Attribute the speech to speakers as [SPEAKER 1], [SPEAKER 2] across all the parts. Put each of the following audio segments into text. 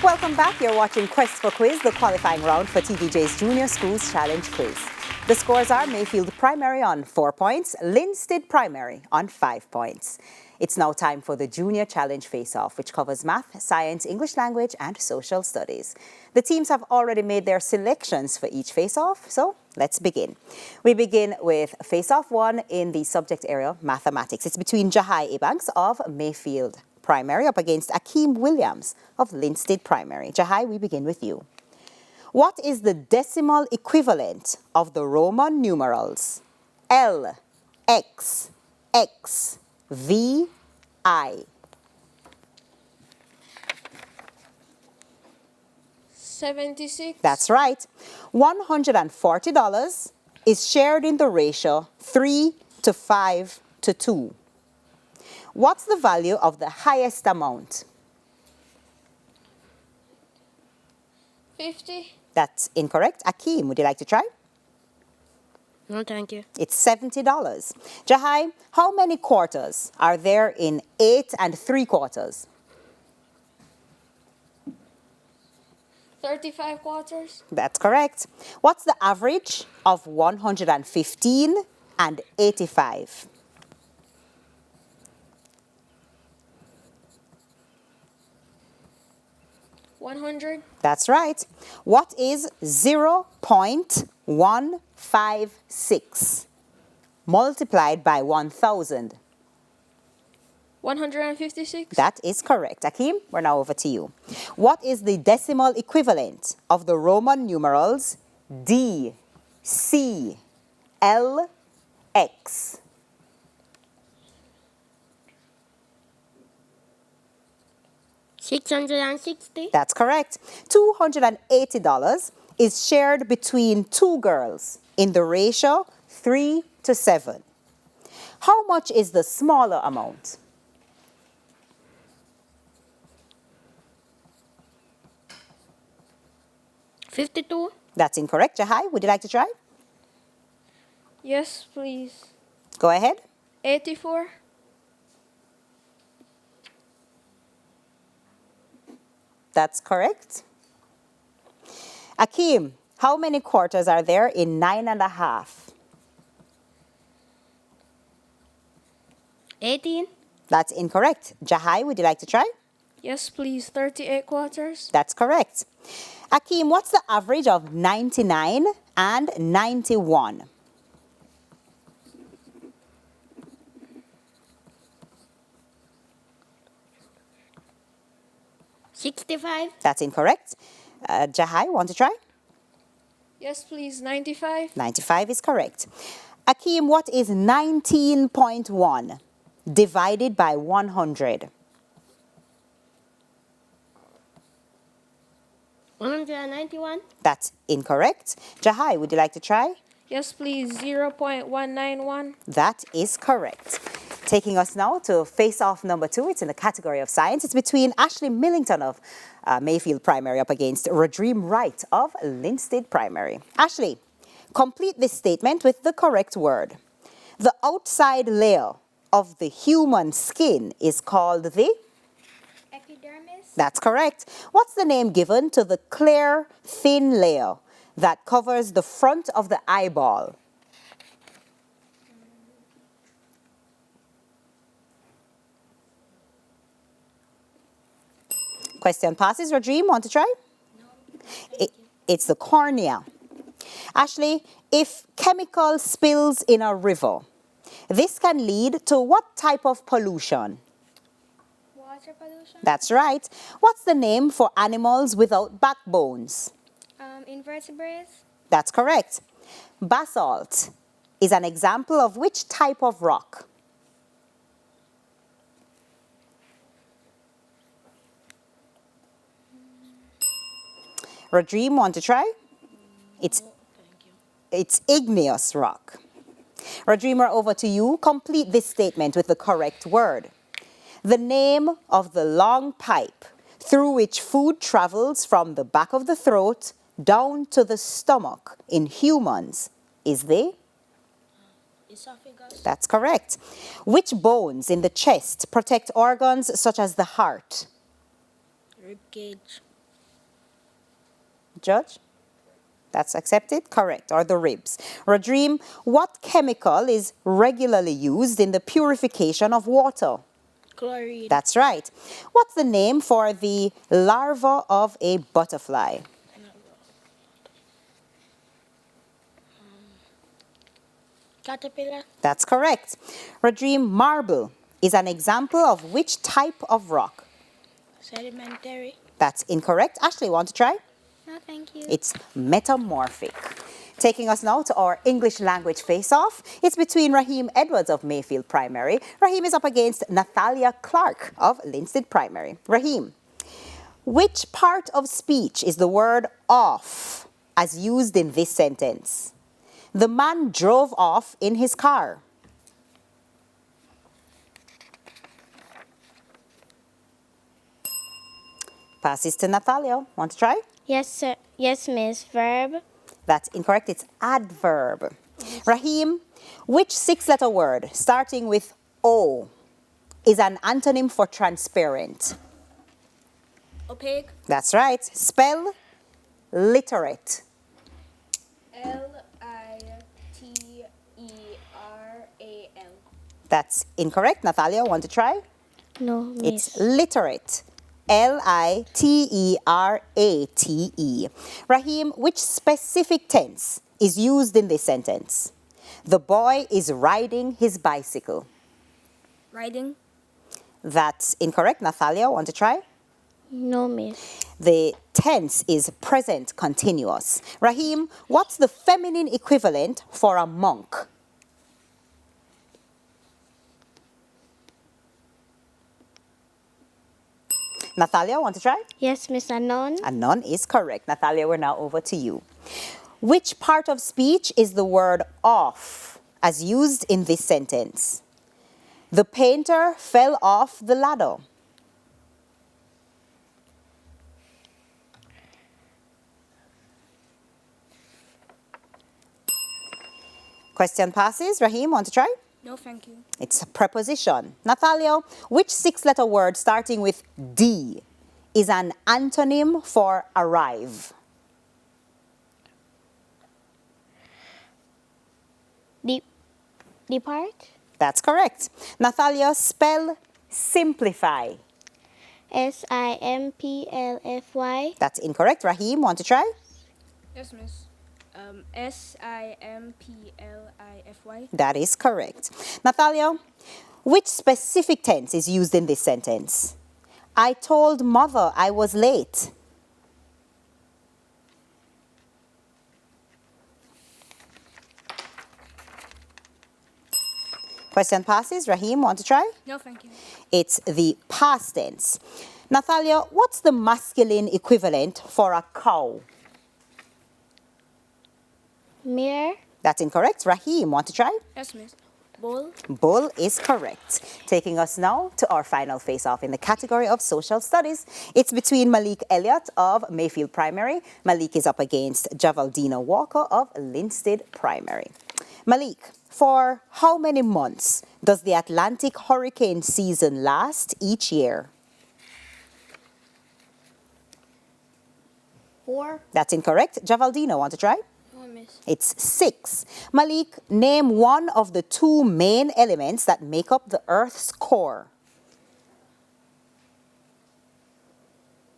[SPEAKER 1] Welcome back. You're watching Quest for Quiz, the qualifying round for TVJ's Junior Schools Challenge Quiz. The scores are Mayfield Primary on 4 points, Linstead Primary on 5 points. It's now time for the Junior Challenge Face-Off, which covers math, science, English language, and social studies. The teams have already made their selections for each face-off, so let's begin. We begin with face-off 1 in the subject area, mathematics. It's between Jahai Ebanks of Mayfield Primary up against Akeem Williams of Linstead Primary. Jahai, we begin with you. What is the decimal equivalent of the Roman numerals L, X, X, V, I?
[SPEAKER 2] 76.
[SPEAKER 1] That's right. $140 is shared in the ratio 3 to 5 to 2. What's the value of the highest amount?
[SPEAKER 2] 50.
[SPEAKER 1] That's incorrect. Akeem, would you like to try?
[SPEAKER 2] No, thank you.
[SPEAKER 1] It's $70. Jahai, how many quarters are there in 8 3/4?
[SPEAKER 2] 35 quarters.
[SPEAKER 1] That's correct. What's the average of 115 and 85?
[SPEAKER 2] 100.
[SPEAKER 1] That's right. What is 0.156 multiplied by 1,000?
[SPEAKER 2] 156.
[SPEAKER 1] That is correct. Akeem, we're now over to you. What is the decimal equivalent of the Roman numerals D, C, L, X?
[SPEAKER 2] 660.
[SPEAKER 1] That's correct. $280 is shared between 2 girls in the ratio 3 to 7. How much is the smaller amount?
[SPEAKER 2] 52.
[SPEAKER 1] That's incorrect. Jahai, would you like to try?
[SPEAKER 2] Yes, please.
[SPEAKER 1] Go ahead.
[SPEAKER 2] 84.
[SPEAKER 1] That's correct. Akeem, how many quarters are there in 9 1/2?
[SPEAKER 2] 18.
[SPEAKER 1] That's incorrect. Jahai, would you like to try?
[SPEAKER 2] Yes, please. 38 quarters.
[SPEAKER 1] That's correct. Akeem, what's the average of 99 and 91?
[SPEAKER 2] 65.
[SPEAKER 1] That's incorrect. Jahai, want to try?
[SPEAKER 2] Yes, please. 95.
[SPEAKER 1] 95 is correct. Akeem, what is 19.1 divided by 100?
[SPEAKER 2] 191.
[SPEAKER 1] That's incorrect. Jahai, would you like to try?
[SPEAKER 2] Yes, please. 0.191.
[SPEAKER 1] That is correct. Taking us now to face-off number 2. It's in the category of science. It's between Ashley Millington of Mayfield Primary up against Rodream Wright of Linstead Primary. Ashley, complete this statement with the correct word. The outside layer of the human skin is called the?
[SPEAKER 2] Epidermis.
[SPEAKER 1] That's correct. What's the name given to the clear, thin layer that covers the front of the eyeball? Question passes. Rodream, want to try? No. It's the cornea. Ashley, if chemical spills in a river, this can lead to what type of pollution?
[SPEAKER 2] Water pollution.
[SPEAKER 1] That's right. What's the name for animals without backbones?
[SPEAKER 2] Invertebrates.
[SPEAKER 1] That's correct. Basalt is an example of which type of rock? Rodream, want to try? It's igneous rock. Rodream, we're over to you. Complete this statement with the correct word. The name of the long pipe through which food travels from the back of the throat down to the stomach in humans is the?
[SPEAKER 2] Esophagus.
[SPEAKER 1] That's correct. Which bones in the chest protect organs such as the heart?
[SPEAKER 2] Rib cage.
[SPEAKER 1] Judge? That's accepted? Correct. Or the ribs. Radreem, what chemical is regularly used in the purification of water?
[SPEAKER 2] Chlorine.
[SPEAKER 1] That's right. What's the name for the larva of a butterfly?
[SPEAKER 2] Caterpillar.
[SPEAKER 1] That's correct. Radreem, marble is an example of which type of rock?
[SPEAKER 2] Sedimentary.
[SPEAKER 1] That's incorrect. Ashley, want to try?
[SPEAKER 2] No, thank you.
[SPEAKER 1] It's metamorphic. Taking us now to our English language face-off. It's between Raheem Edwards of Mayfield Primary. Raheem is up against Nathalia Clark of Linstead Primary. Raheem, which part of speech is the word off as used in this sentence? The man drove off in his car. Passes to Nathalia. Want to try?
[SPEAKER 2] Yes, sir. Yes, miss. Verb.
[SPEAKER 1] That's incorrect. It's adverb. Raheem, which six-letter word starting with O is an antonym for transparent?
[SPEAKER 2] Opaque.
[SPEAKER 1] That's right. Spell literate.
[SPEAKER 2] Literal.
[SPEAKER 1] That's incorrect. Nathalia, want to try?
[SPEAKER 2] No, miss.
[SPEAKER 1] It's literate. Literate. Raheem, which specific tense is used in this sentence? The boy is riding his bicycle.
[SPEAKER 2] Riding.
[SPEAKER 1] That's incorrect. Nathalia, want to try?
[SPEAKER 2] No, miss.
[SPEAKER 1] The tense is present continuous. Raheem, what's the feminine equivalent for a monk? Nathalia, want to try?
[SPEAKER 2] Yes, miss. A nun.
[SPEAKER 1] And none is correct. Nathalia, we're now over to you. Which part of speech is the word off as used in this sentence? The painter fell off the ladder. Question passes. Raheem, want to try?
[SPEAKER 2] No, thank you.
[SPEAKER 1] It's a preposition. Nathalia, which six-letter word starting with D is an antonym for arrive?
[SPEAKER 2] Depart.
[SPEAKER 1] That's correct. Nathalia, spell simplify.
[SPEAKER 2] Simplify.
[SPEAKER 1] That's incorrect. Raheem, want to try?
[SPEAKER 2] Yes, miss. Simplify.
[SPEAKER 1] That is correct. Nathalia, which specific tense is used in this sentence? I told mother I was late. Question passes. Raheem, want to try?
[SPEAKER 2] No, thank you.
[SPEAKER 1] It's the past tense. Nathalia, what's the masculine equivalent for a cow?
[SPEAKER 2] Mirror.
[SPEAKER 1] That's incorrect. Raheem, want to try?
[SPEAKER 2] Yes, miss. Bull.
[SPEAKER 1] Bull is correct. Taking us now to our final face-off in the category of social studies. It's between Malik Elliott of Mayfield Primary. Malik is up against Javaldina Walker of Linstead Primary. Malik, for how many months does the Atlantic hurricane season last each year?
[SPEAKER 2] 4.
[SPEAKER 1] That's incorrect. Javaldina, want to try?
[SPEAKER 2] No, miss.
[SPEAKER 1] It's 6. Malik, name one of the two main elements that make up the Earth's core.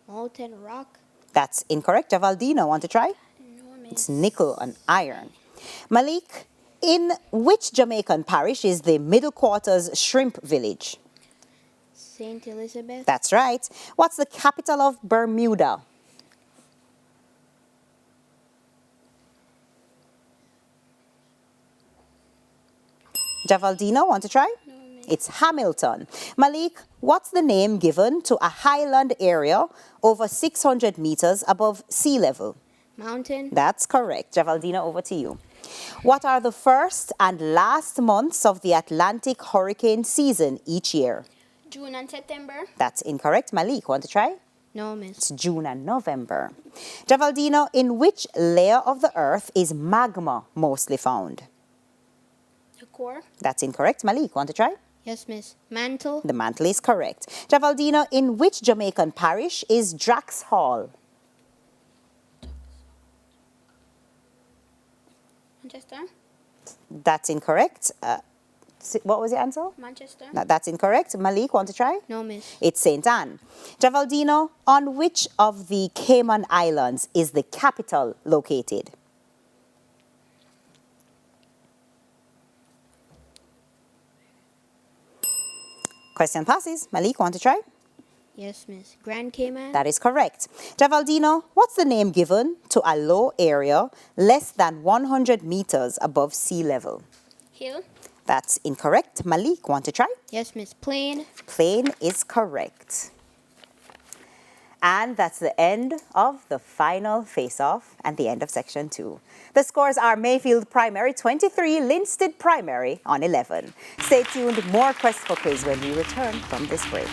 [SPEAKER 2] Molten rock.
[SPEAKER 1] That's incorrect. Javaldina, want to try?
[SPEAKER 2] No, miss.
[SPEAKER 1] It's nickel and iron. Malik, in which Jamaican parish is the Middle Quarters Shrimp Village?
[SPEAKER 2] Saint Elizabeth.
[SPEAKER 1] That's right. What's the capital of Bermuda? Javaldina, want to try?
[SPEAKER 2] No, miss.
[SPEAKER 1] It's Hamilton. Malik, what's the name given to a highland area over 600 meters above sea level?
[SPEAKER 2] Mountain.
[SPEAKER 1] That's correct. Javaldina, over to you. What are the first and last months of the Atlantic hurricane season each year?
[SPEAKER 2] June and September.
[SPEAKER 1] That's incorrect. Malik, want to try?
[SPEAKER 2] No, miss.
[SPEAKER 1] It's June and November. Javaldina, in which layer of the earth is magma mostly found?
[SPEAKER 2] The core.
[SPEAKER 1] That's incorrect. Malik, want to try?
[SPEAKER 2] Yes, miss. Mantle.
[SPEAKER 1] The mantle is correct. Javaldina, in which Jamaican parish is Drax Hall?
[SPEAKER 2] Manchester.
[SPEAKER 1] That's incorrect. What was your answer?
[SPEAKER 2] Manchester.
[SPEAKER 1] No, that's incorrect. Malik, want to try?
[SPEAKER 2] No, miss.
[SPEAKER 1] It's St. Anne. Javaldino, on which of the Cayman Islands is the capital located? Question passes. Malik, want to try?
[SPEAKER 2] Yes, miss. Grand Cayman.
[SPEAKER 1] That is correct. Javaldino, what's the name given to a low area less than 100 meters above sea level?
[SPEAKER 2] Hill.
[SPEAKER 1] That's incorrect. Malik, want to try?
[SPEAKER 2] Yes, miss. Plain.
[SPEAKER 1] Plain is correct. And that's the end of the final face-off and the end of section 2. The scores are Mayfield Primary 23, Linstead Primary on 11. Stay tuned, more Quest for Quiz when we return from this break.